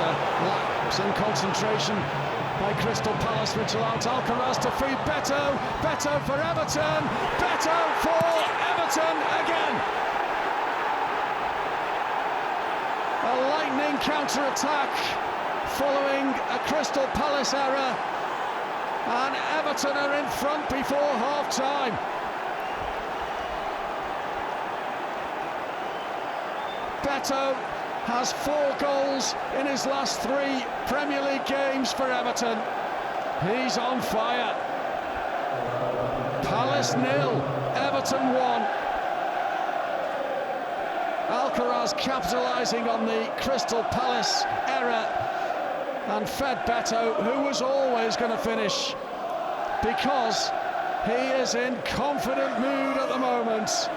lapse in concentration by Crystal Palace, which allowed Alcaraz to feed Beto. Beto for Everton. Beto for Everton again. A lightning counter-attack following a Crystal Palace error, and Everton are in front before half-time. Beto has 4 goals in his last 3 Premier League games for Everton. He's on fire. Palace 0, Everton 1. Alcaraz capitalising on the Crystal Palace error and fed Beto, who was always going to finish, because he is in confident mood at the moment.